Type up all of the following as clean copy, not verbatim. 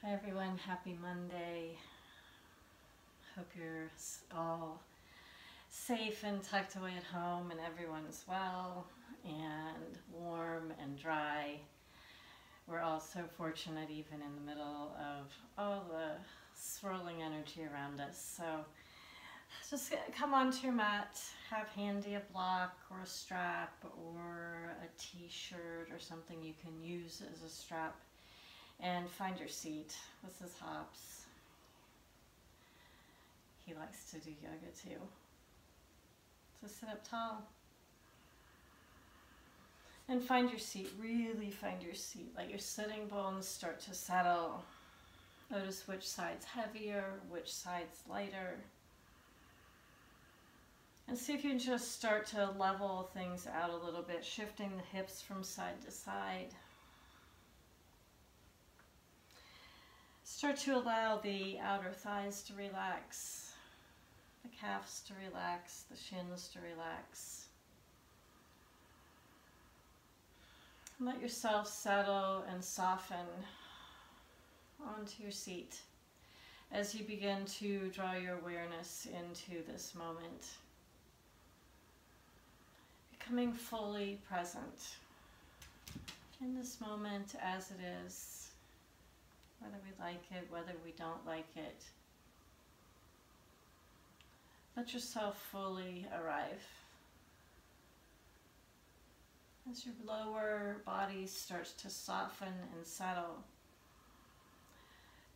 Hi everyone, happy Monday. Hope you're all safe and tucked away at home and everyone's well and warm and dry. We're all so fortunate even in the middle of all the swirling energy around us. So just come onto your mat, have handy a block or a strap or a t-shirt or something you can use as a strap. And find your seat. This is Hops. He likes to do yoga too. So sit up tall. And find your seat. Really find your seat. Let your sitting bones start to settle. Notice which side's heavier, which side's lighter. And see if you can just start to level things out a little bit, shifting the hips from side to side. Start to allow the outer thighs to relax, the calves to relax, the shins to relax. Let yourself settle and soften onto your seat as you begin to draw your awareness into this moment. Becoming fully present in this moment as it is. Whether we like it, whether we don't like it. Let yourself fully arrive. As your lower body starts to soften and settle,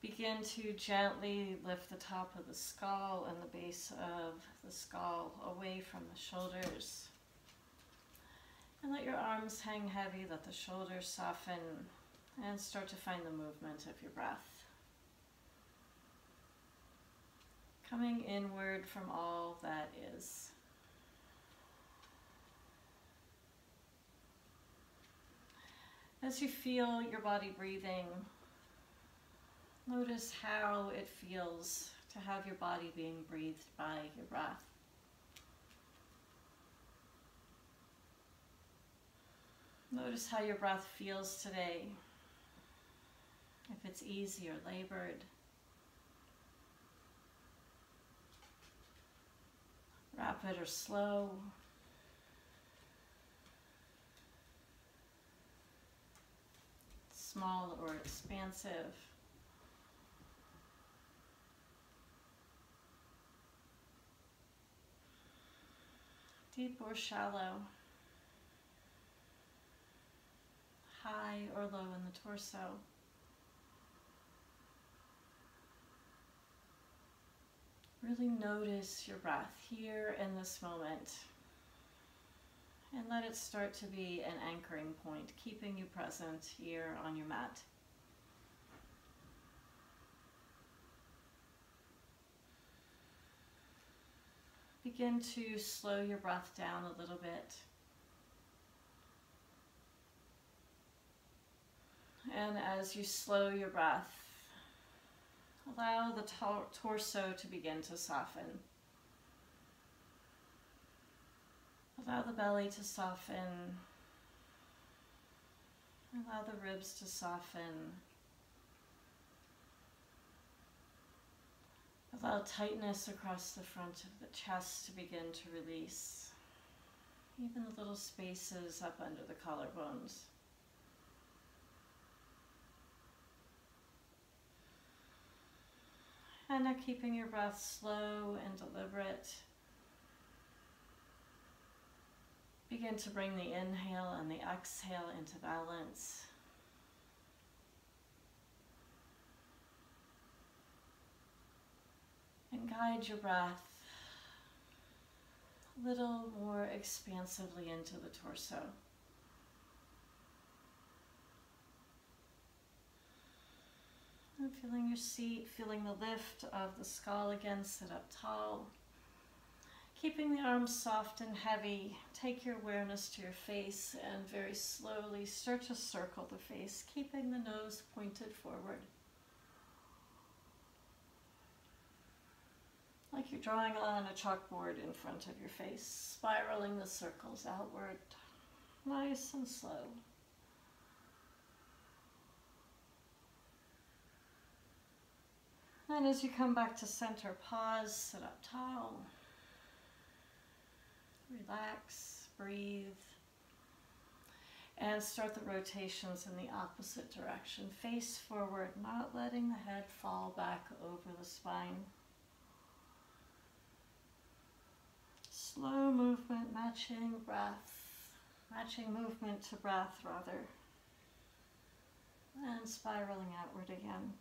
begin to gently lift the top of the skull and the base of the skull away from the shoulders. And let your arms hang heavy, let the shoulders soften. And start to find the movement of your breath. Coming inward from all that is. As you feel your body breathing, notice how it feels to have your body being breathed by your breath. Notice how your breath feels today. If it's easy or labored. Rapid or slow. Small or expansive. Deep or shallow. High or low in the torso. Really notice your breath here in this moment and let it start to be an anchoring point, keeping you present here on your mat. Begin to slow your breath down a little bit. And as you slow your breath, allow the torso to begin to soften. Allow the belly to soften. Allow the ribs to soften. Allow tightness across the front of the chest to begin to release. Even the little spaces up under the collarbones. And now keeping your breath slow and deliberate. Begin to bring the inhale and the exhale into balance. And guide your breath a little more expansively into the torso. And feeling your seat, feeling the lift of the skull again, sit up tall. Keeping the arms soft and heavy, take your awareness to your face and very slowly start to circle the face, keeping the nose pointed forward. Like you're drawing on a chalkboard in front of your face, spiraling the circles outward, nice and slow. And as you come back to center, pause, sit up tall. Relax, breathe. And start the rotations in the opposite direction. Face forward, not letting the head fall back over the spine. Slow movement, matching breath. Matching movement to breath, rather. And spiraling outward again.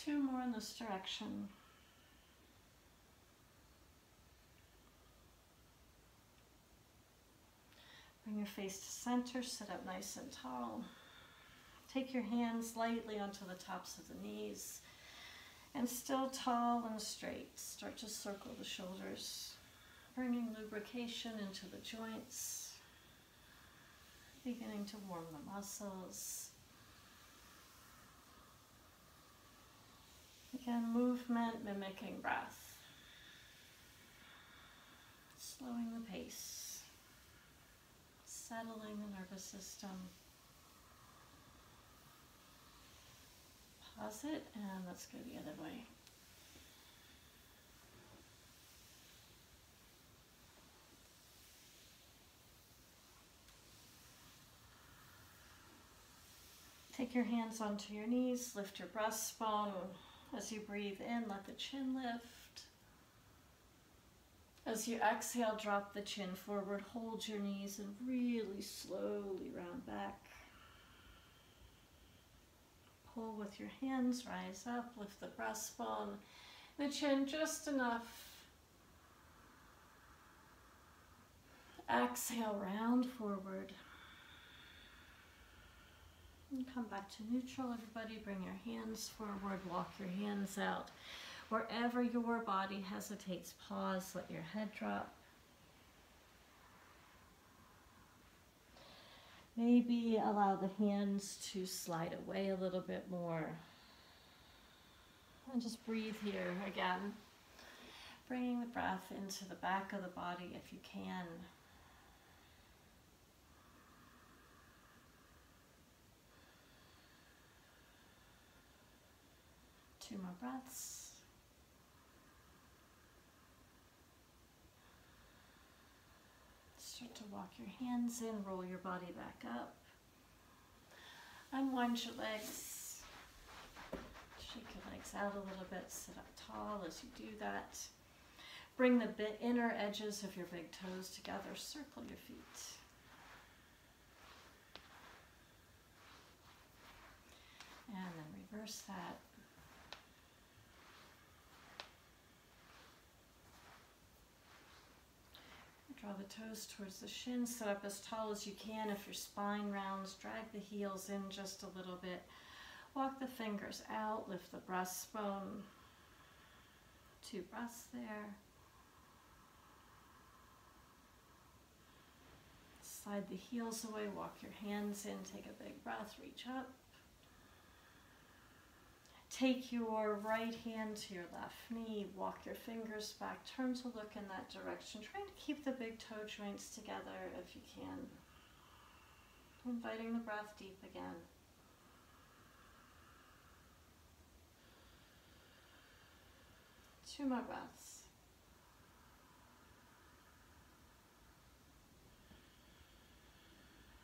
Two more in this direction. Bring your face to center, sit up nice and tall. Take your hands lightly onto the tops of the knees. And still tall and straight, start to circle the shoulders, bringing lubrication into the joints, beginning to warm the muscles. Again, movement mimicking breath. Slowing the pace, settling the nervous system. Pause it, and let's go the other way. Take your hands onto your knees, lift your breastbone. As you breathe in, let the chin lift. As you exhale, drop the chin forward, hold your knees, and really slowly round back. Pull with your hands, rise up, lift the breastbone, the chin just enough. Exhale, round forward. And come back to neutral, everybody. Bring your hands forward, walk your hands out. Wherever your body hesitates, pause, let your head drop. Maybe allow the hands to slide away a little bit more. And just breathe here again. Bringing the breath into the back of the body if you can. Two more breaths. Start to walk your hands in, roll your body back up. Unwind your legs. Shake your legs out a little bit, sit up tall as you do that. Bring the inner edges of your big toes together, circle your feet. And then reverse that. Draw the toes towards the shins, sit up as tall as you can. If your spine rounds, drag the heels in just a little bit. Walk the fingers out, lift the breastbone. 2 breaths there. Slide the heels away, walk your hands in, take a big breath, reach up. Take your right hand to your left knee, walk your fingers back, turn to look in that direction. Trying to keep the big toe joints together if you can. Inviting the breath deep again. Two more breaths.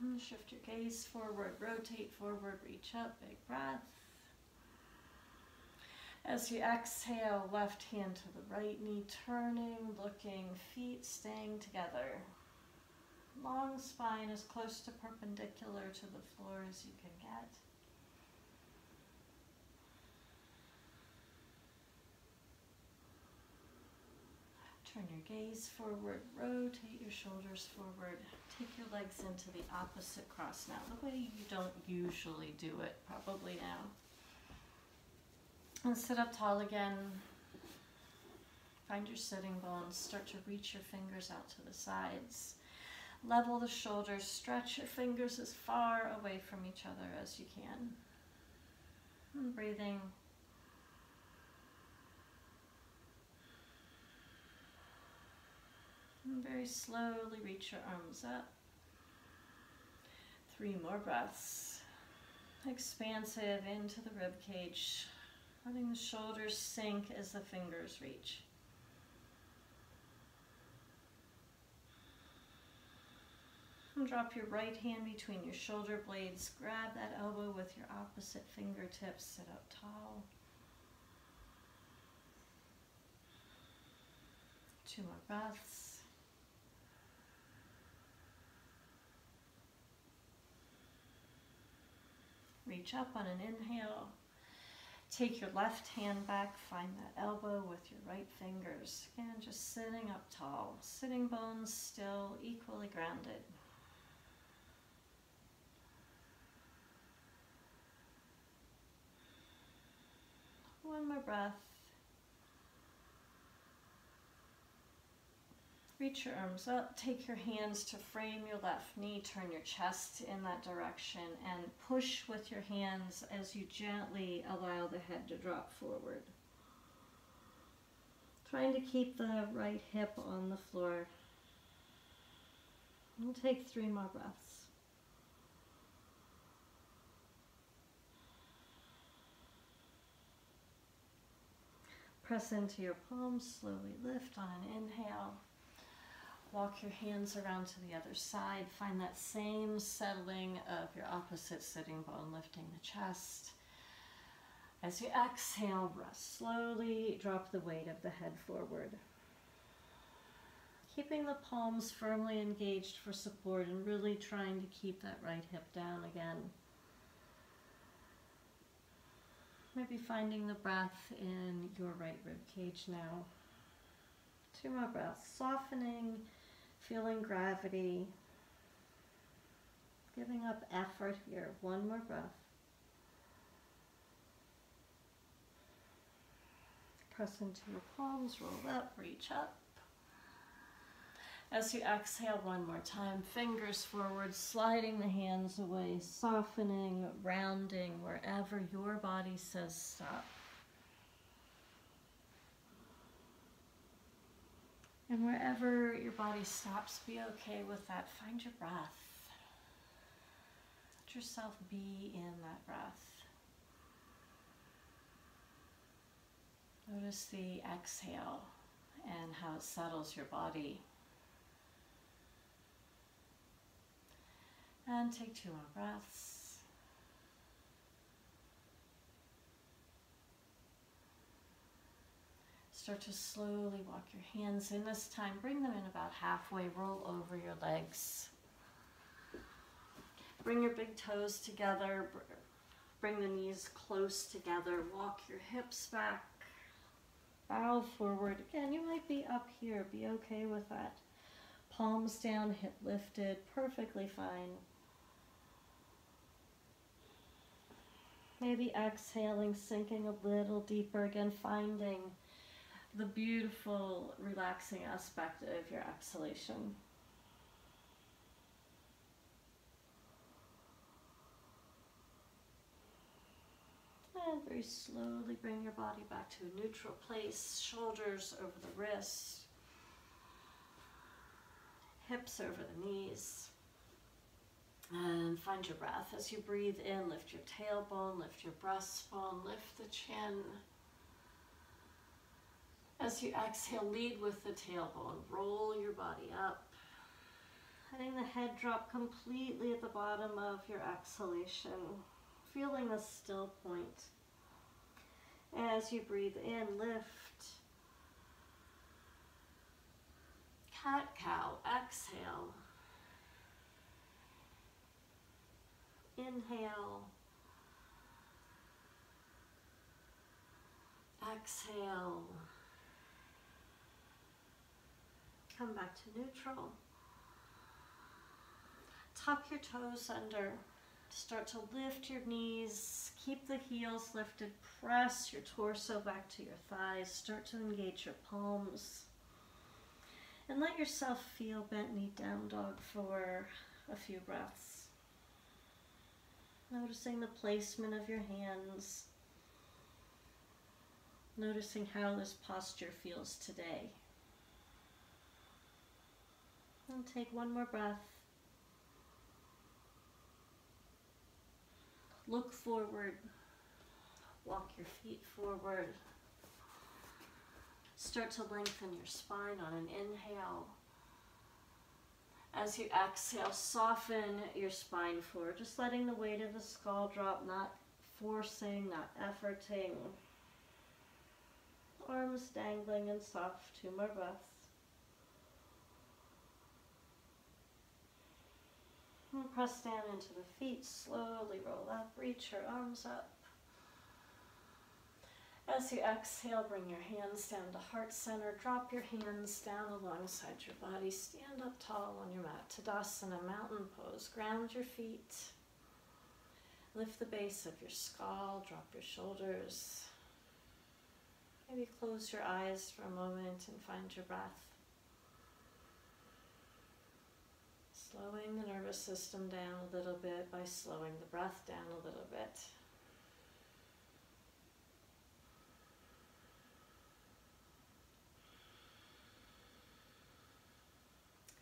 And shift your gaze forward, rotate forward, reach up, big breath. As you exhale, left hand to the right knee, turning, looking, feet staying together. Long spine as close to perpendicular to the floor as you can get. Turn your gaze forward, rotate your shoulders forward. Take your legs into the opposite cross now, the way you don't usually do it, probably now. And sit up tall again. Find your sitting bones. Start to reach your fingers out to the sides. Level the shoulders. Stretch your fingers as far away from each other as you can. And breathing. And very slowly reach your arms up. 3 more breaths. Expansive into the rib cage, letting the shoulders sink as the fingers reach. And drop your right hand between your shoulder blades. Grab that elbow with your opposite fingertips. Sit up tall. 2 more breaths. Reach up on an inhale. Take your left hand back. Find that elbow with your right fingers. Again, just sitting up tall. Sitting bones still, equally grounded. One more breath. Reach your arms up, take your hands to frame your left knee, turn your chest in that direction, and push with your hands as you gently allow the head to drop forward. Trying to keep the right hip on the floor. We'll take 3 more breaths. Press into your palms, slowly lift on an inhale. Walk your hands around to the other side. Find that same settling of your opposite sitting bone, lifting the chest. As you exhale, rest slowly, drop the weight of the head forward. Keeping the palms firmly engaged for support and really trying to keep that right hip down again. Maybe finding the breath in your right rib cage now. 2 more breaths, softening, feeling gravity, giving up effort here. 1 more breath. Press into your palms, roll up, reach up. As you exhale 1 more time, fingers forward, sliding the hands away, softening, rounding wherever your body says stop. And wherever your body stops, be okay with that. Find your breath. Let yourself be in that breath. Notice the exhale and how it settles your body. And take 2 more breaths. Start to slowly walk your hands in. This time, bring them in about halfway. Roll over your legs. Bring your big toes together. Bring the knees close together. Walk your hips back. Bow forward. Again, you might be up here. Be okay with that. Palms down, hip lifted. Perfectly fine. Maybe exhaling, sinking a little deeper. Again, finding the beautiful, relaxing aspect of your exhalation. And very slowly bring your body back to a neutral place. Shoulders over the wrists. Hips over the knees. And find your breath. As you breathe in, lift your tailbone, lift your breastbone, lift the chin. As you exhale, lead with the tailbone. Roll your body up. Letting the head drop completely at the bottom of your exhalation. Feeling the still point. As you breathe in, lift. Cat-cow, exhale. Inhale. Exhale. Come back to neutral. Tuck your toes under. Start to lift your knees. Keep the heels lifted. Press your torso back to your thighs. Start to engage your palms. And let yourself feel bent knee down dog for a few breaths. Noticing the placement of your hands. Noticing how this posture feels today. And take 1 more breath. Look forward. Walk your feet forward. Start to lengthen your spine on an inhale. As you exhale, soften your spine forward, just letting the weight of the skull drop, not forcing, not efforting. Arms dangling and soft. 2 more breaths. And press down into the feet, slowly roll up, reach your arms up. As you exhale, bring your hands down to heart center. Drop your hands down alongside your body. Stand up tall on your mat. Tadasana, mountain pose. Ground your feet. Lift the base of your skull. Drop your shoulders. Maybe close your eyes for a moment and find your breath. Slowing the nervous system down a little bit by slowing the breath down a little bit.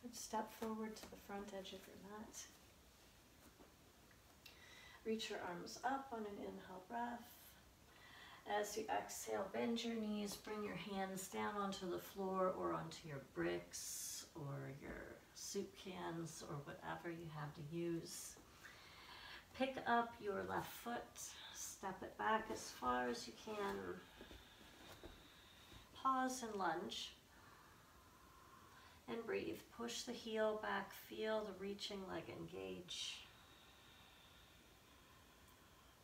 Good. Step forward to the front edge of your mat. Reach your arms up on an inhale breath. As you exhale, bend your knees, bring your hands down onto the floor or onto your bricks or your soup cans or whatever you have to use. Pick up your left foot, step it back as far as you can. Pause and lunge. And breathe. Push the heel back, feel the reaching leg engage.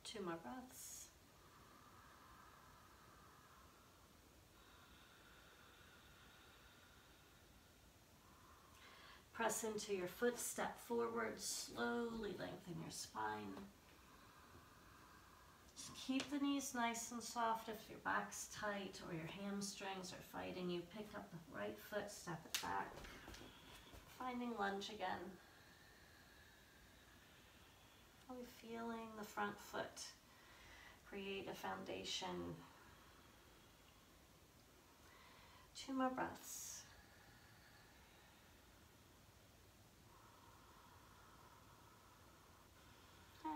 2 more breaths. Press into your foot, step forward, slowly lengthen your spine. Just keep the knees nice and soft. If your back's tight or your hamstrings are fighting you, pick up the right foot, step it back. Finding lunge again. Really feeling the front foot create a foundation. 2 more breaths.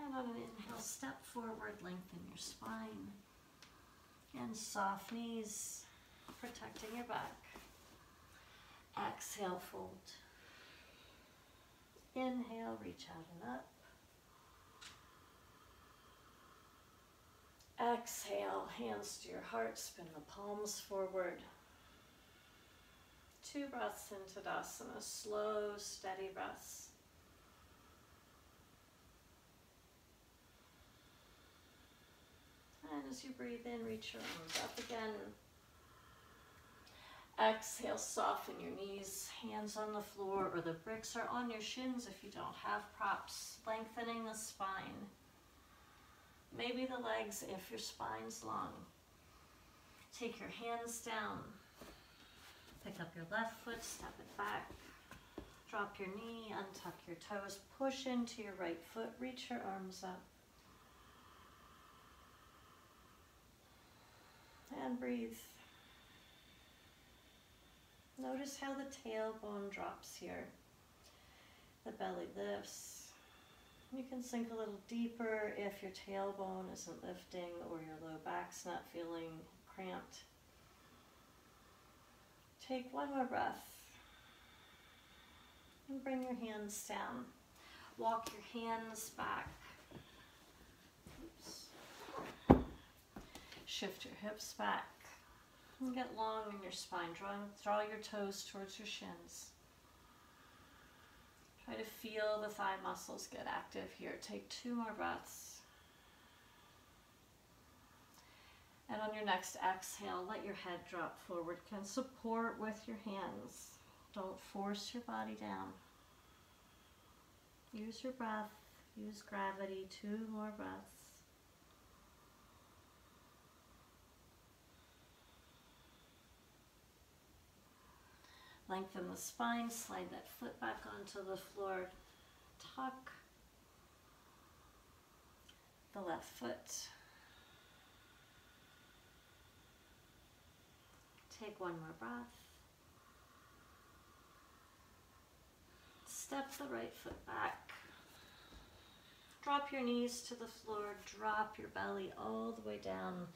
And on an inhale, step forward, lengthen your spine. And soft knees, protecting your back. Exhale, fold. Inhale, reach out and up. Exhale, hands to your heart, spin the palms forward. 2 breaths in Tadasana, slow, steady breaths. And as you breathe in, reach your arms up again. Exhale, soften your knees, hands on the floor, or the bricks are on your shins if you don't have props, lengthening the spine. Maybe the legs if your spine's long. Take your hands down. Pick up your left foot, step it back. Drop your knee, untuck your toes, push into your right foot, reach your arms up. And breathe. Notice how the tailbone drops here. The belly lifts. You can sink a little deeper if your tailbone isn't lifting or your low back's not feeling cramped. Take 1 more breath. And bring your hands down. Walk your hands back. Oops. Shift your hips back. And get long in your spine. Draw your toes towards your shins. Try to feel the thigh muscles get active here. Take 2 more breaths. And on your next exhale, let your head drop forward. You can support with your hands. Don't force your body down. Use your breath. Use gravity. 2 more breaths. Lengthen the spine, slide that foot back onto the floor, tuck the left foot. Take 1 more breath. Step the right foot back. Drop your knees to the floor, drop your belly all the way down.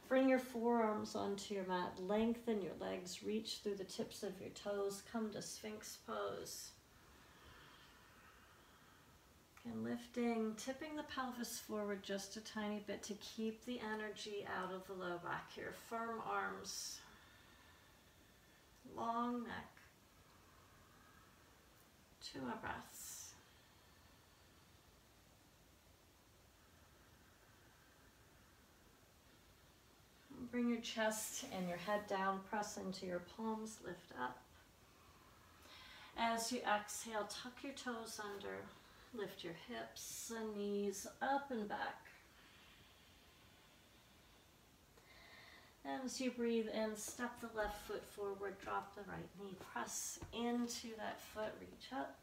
Bring your forearms onto your mat, lengthen your legs, reach through the tips of your toes, come to Sphinx pose. And lifting, tipping the pelvis forward just a tiny bit to keep the energy out of the low back here. Firm arms, long neck. 2 more breaths. Bring your chest and your head down, press into your palms, lift up. As you exhale, tuck your toes under, lift your hips and knees up and back. As you breathe in, step the left foot forward, drop the right knee, press into that foot, reach up.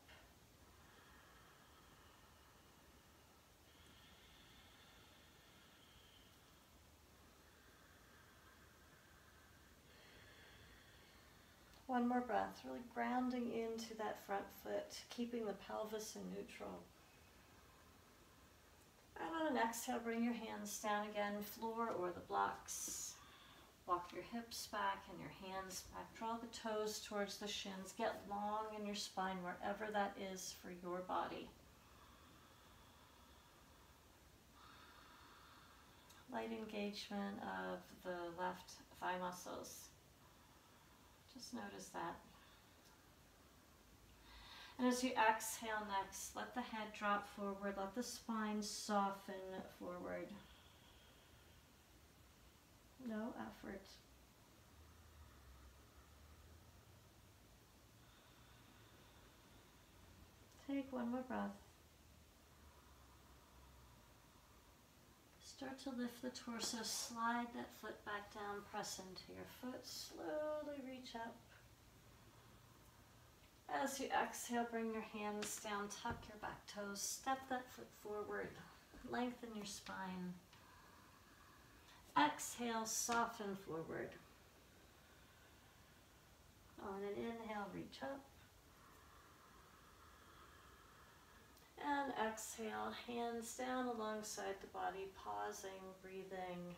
One more breath, really grounding into that front foot, keeping the pelvis in neutral. And on an exhale, bring your hands down again, floor or the blocks. Walk your hips back and your hands back. Draw the toes towards the shins. Get long in your spine, wherever that is for your body. Light engagement of the left thigh muscles. Just notice that. And as you exhale next, let the head drop forward, let the spine soften forward. No effort. Take one more breath. Start to lift the torso, slide that foot back down, press into your foot, slowly reach up. As you exhale, bring your hands down, tuck your back toes, step that foot forward, lengthen your spine. Exhale, soften forward. On an inhale, reach up. And exhale, hands down alongside the body, pausing, breathing,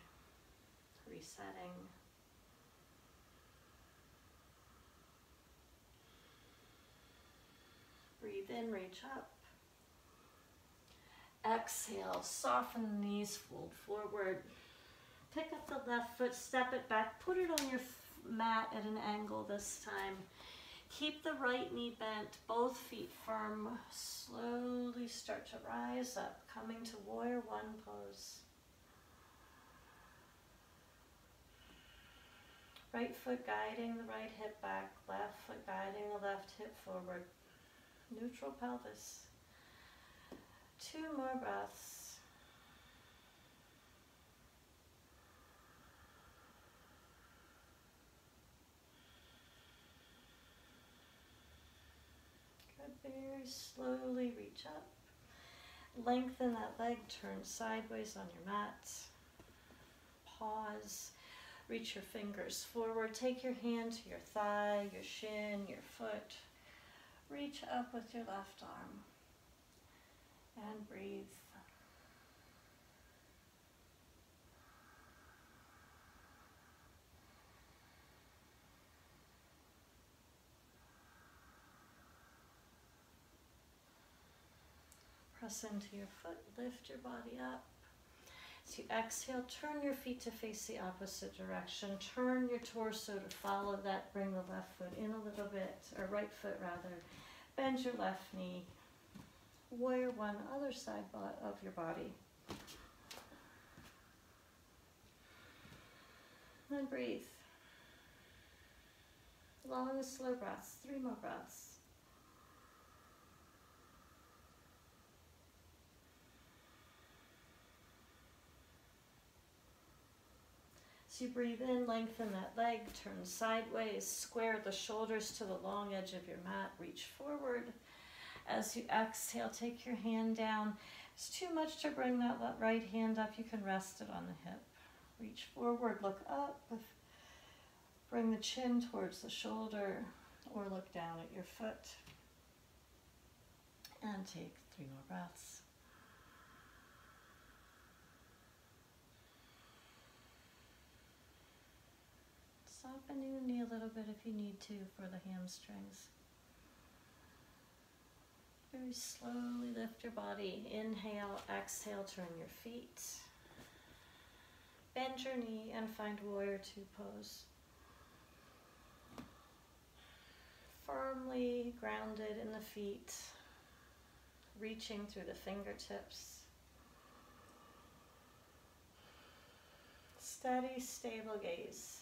resetting. Breathe in, reach up. Exhale, soften the knees, fold forward. Pick up the left foot, step it back, put it on your mat at an angle this time. Keep the right knee bent, both feet firm. Slowly start to rise up, coming to warrior one pose. Right foot guiding the right hip back, left foot guiding the left hip forward. Neutral pelvis. 2 more breaths. Very slowly reach up. Lengthen that leg, turn sideways on your mat. Pause. Reach your fingers forward. Take your hand to your thigh, your shin, your foot. Reach up with your left arm. And breathe. Press into your foot, lift your body up. As you exhale, turn your feet to face the opposite direction. Turn your torso to follow that. Bring the left foot in a little bit, or right foot rather. Bend your left knee. Warrior one, other side of your body. And breathe. Long, slow breaths. 3 more breaths. As you breathe in, lengthen that leg, turn sideways, square the shoulders to the long edge of your mat, reach forward. As you exhale, take your hand down. It's too much to bring that right hand up. You can rest it on the hip. Reach forward, look up. Bring the chin towards the shoulder or look down at your foot. And take 3 more breaths. bending the knee a little bit if you need to for the hamstrings. Very slowly lift your body. Inhale, exhale, turn your feet. Bend your knee and find warrior two pose. Firmly grounded in the feet, reaching through the fingertips. Steady, stable gaze.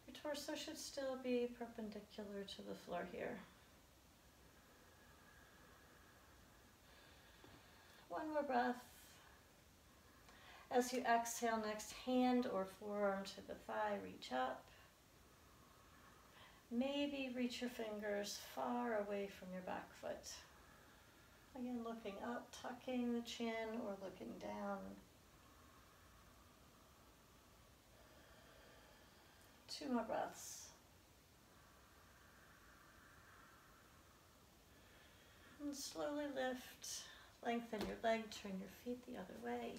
Your torso should still be perpendicular to the floor here. One more breath. As you exhale, next hand or forearm to the thigh, reach up. Maybe reach your fingers far away from your back foot. Again, looking up, tucking the chin or looking down. 2 more breaths. And slowly lift, lengthen your leg, turn your feet the other way.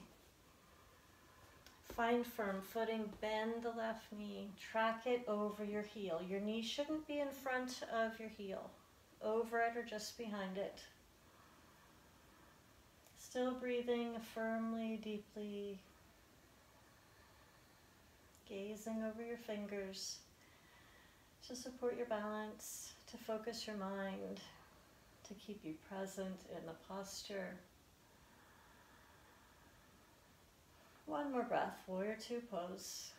Find firm footing, bend the left knee, track it over your heel. Your knee shouldn't be in front of your heel, over it or just behind it. Still breathing firmly, deeply, gazing over your fingers to support your balance, to focus your mind, to keep you present in the posture. One more breath, warrior two pose.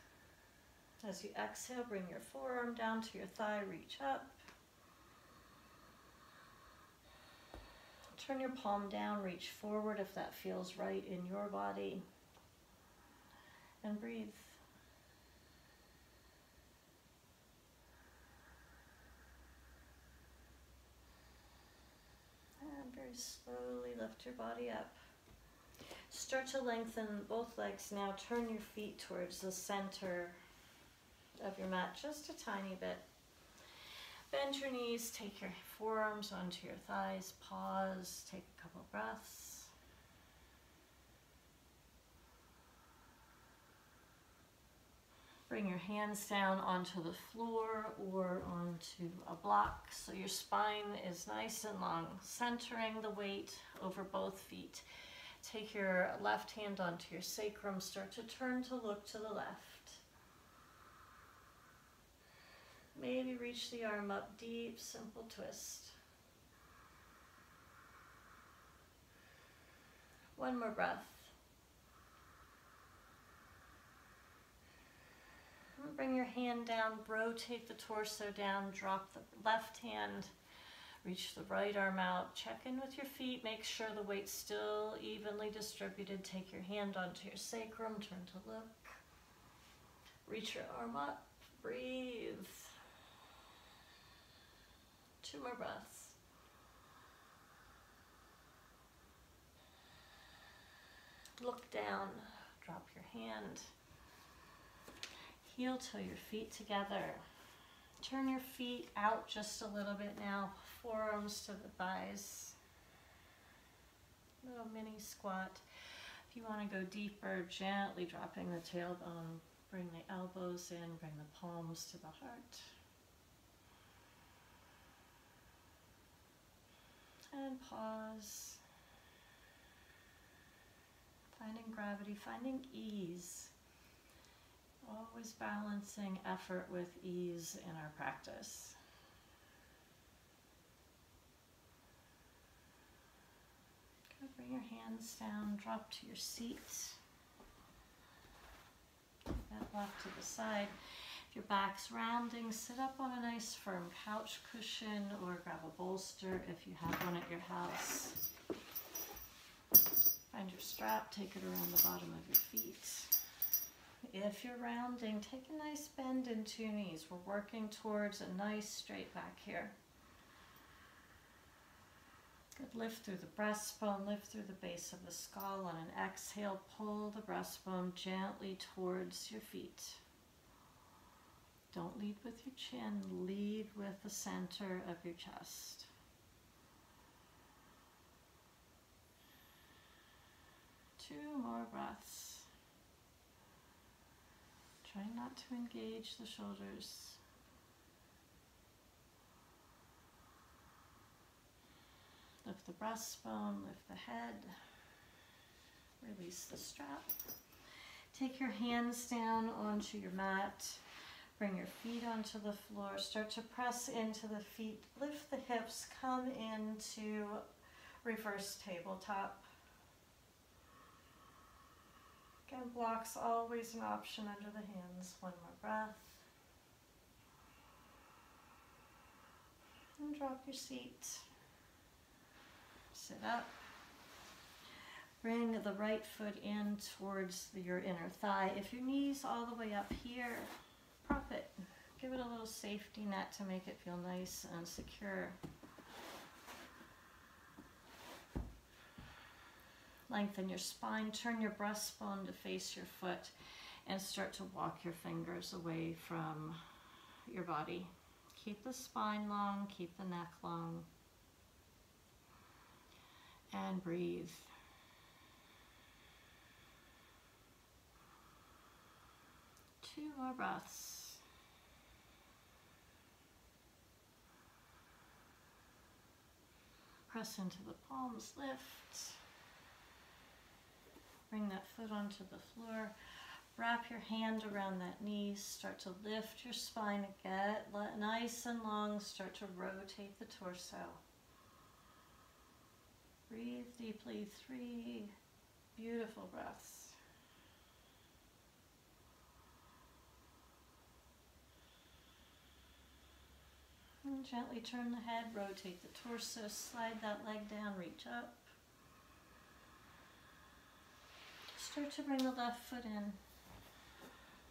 As you exhale, bring your forearm down to your thigh, reach up. Turn your palm down, reach forward if that feels right in your body. And breathe. And very slowly lift your body up. Start to lengthen both legs now. Turn your feet towards the center of your mat just a tiny bit. Bend your knees, take your forearms onto your thighs, pause, take a couple breaths. Bring your hands down onto the floor or onto a block so your spine is nice and long, centering the weight over both feet. Take your left hand onto your sacrum, start to turn to look to the left. Maybe reach the arm up, deep, simple twist. One more breath. Bring your hand down, rotate the torso down, drop the left hand, reach the right arm out, check in with your feet, make sure the weight's still evenly distributed. Take your hand onto your sacrum, turn to look. Reach your arm up, breathe. 2 more breaths. Look down, drop your hand. Heel toe your feet together. Turn your feet out just a little bit now, forearms to the thighs. Little mini squat. If you want to go deeper, gently dropping the tailbone, bring the elbows in, bring the palms to the heart. And pause. Finding gravity, finding ease. Always balancing effort with ease in our practice. Good. Bring your hands down, drop to your seat. That block to the side. If your back's rounding, sit up on a nice firm couch cushion or grab a bolster if you have one at your house. Find your strap, take it around the bottom of your feet. If you're rounding, take a nice bend into your knees. We're working towards a nice straight back here. Good, lift through the breastbone, lift through the base of the skull. On an exhale, pull the breastbone gently towards your feet. Don't lead with your chin, lead with the center of your chest. Two more breaths. Try not to engage the shoulders. Lift the breastbone, lift the head. Release the strap. Take your hands down onto your mat. Bring your feet onto the floor. Start to press into the feet. Lift the hips. Come into reverse tabletop. Again, blocks always an option under the hands. One more breath. And drop your seat. Sit up. Bring the right foot in towards your inner thigh. If your knee's all the way up here, prop it. Give it a little safety net to make it feel nice and secure. Lengthen your spine. Turn your breastbone to face your foot and start to walk your fingers away from your body. Keep the spine long, keep the neck long. And breathe. Two more breaths. Press into the palms, lift. Bring that foot onto the floor. Wrap your hand around that knee. Start to lift your spine again. Nice and long. Start to rotate the torso. Breathe deeply. 3 beautiful breaths. And gently turn the head, rotate the torso, slide that leg down, reach up. Start to bring the left foot in.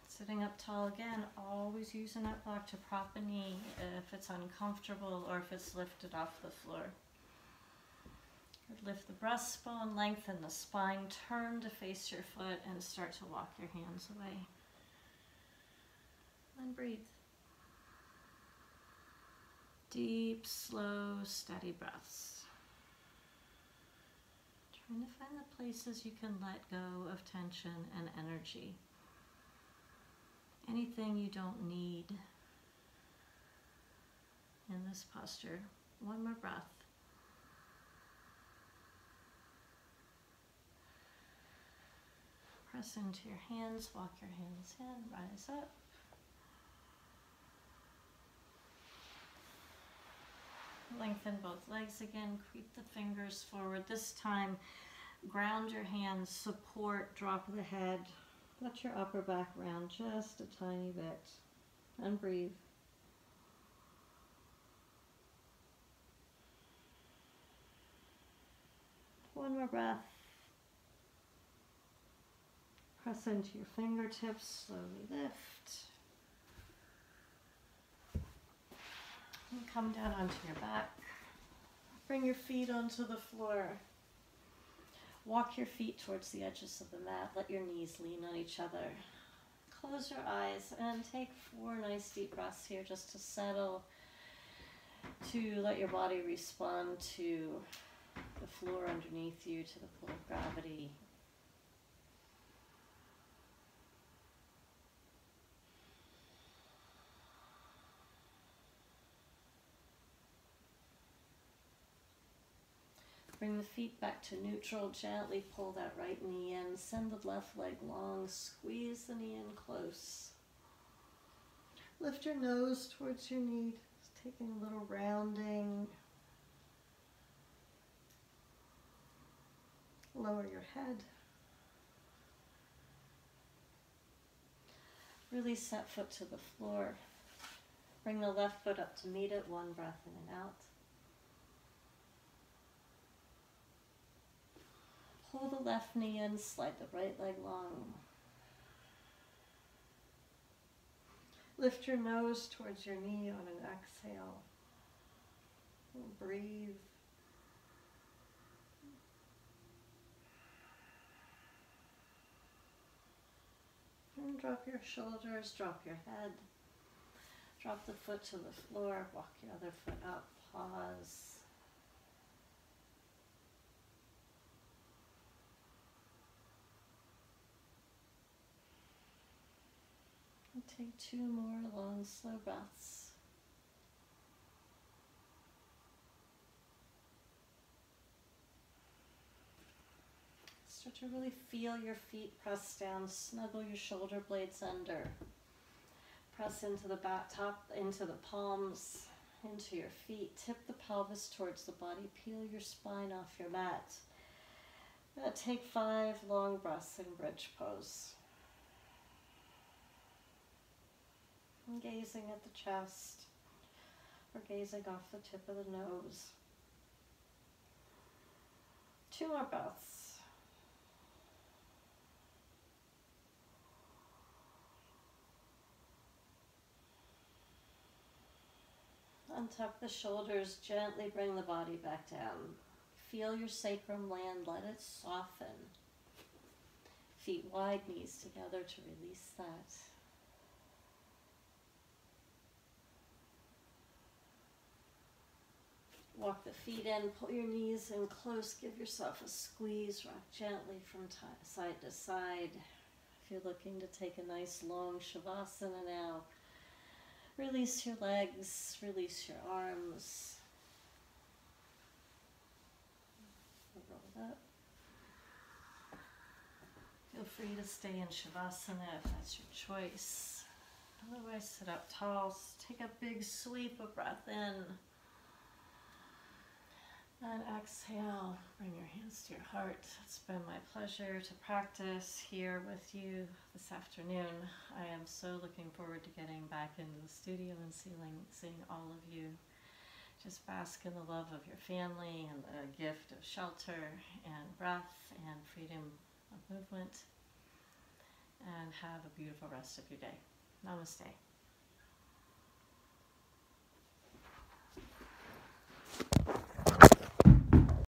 Sitting up tall again, always using that block to prop a knee if it's uncomfortable or if it's lifted off the floor. Lift the breastbone, lengthen the spine, turn to face your foot and start to walk your hands away. And breathe. Deep, slow, steady breaths. Trying to find the places you can let go of tension and energy. Anything you don't need in this posture. One more breath. Press into your hands, walk your hands in, rise up. Lengthen both legs again, creep the fingers forward. This time, ground your hands, support, drop the head. Let your upper back round just a tiny bit. And breathe. One more breath. Press into your fingertips, slowly lift. And come down onto your back. Bring your feet onto the floor. Walk your feet towards the edges of the mat. Let your knees lean on each other. Close your eyes and take 4 nice deep breaths here just to settle, to let your body respond to the floor underneath you, to the pull of gravity. Bring the feet back to neutral. Gently pull that right knee in. Send the left leg long. Squeeze the knee in close. Lift your nose towards your knee. Just taking a little rounding. Lower your head. Release that foot to the floor. Bring the left foot up to meet it. 1 breath in and out. Pull the left knee in, slide the right leg long. Lift your nose towards your knee on an exhale. Breathe. And drop your shoulders, drop your head. Drop the foot to the floor, walk your other foot up, pause. Take 2 more long, slow breaths. Start to really feel your feet press down. Snuggle your shoulder blades under. Press into the back, top, into the palms, into your feet. Tip the pelvis towards the body. Peel your spine off your mat. Take 5 long breaths in bridge pose. And gazing at the chest, or gazing off the tip of the nose. 2 more breaths. Untuck the shoulders, gently bring the body back down. Feel your sacrum land, let it soften. Feet wide, knees together to release that. Walk the feet in, pull your knees in close, give yourself a squeeze, rock gently from side to side. If you're looking to take a nice long Shavasana now, release your legs, release your arms. Roll up. Feel free to stay in Shavasana if that's your choice. Otherwise, sit up tall, take a big sweep of breath in. And exhale, bring your hands to your heart. It's been my pleasure to practice here with you this afternoon. I am so looking forward to getting back into the studio and seeing all of you. Just bask in the love of your family and the gift of shelter and breath and freedom of movement. And have a beautiful rest of your day. Namaste.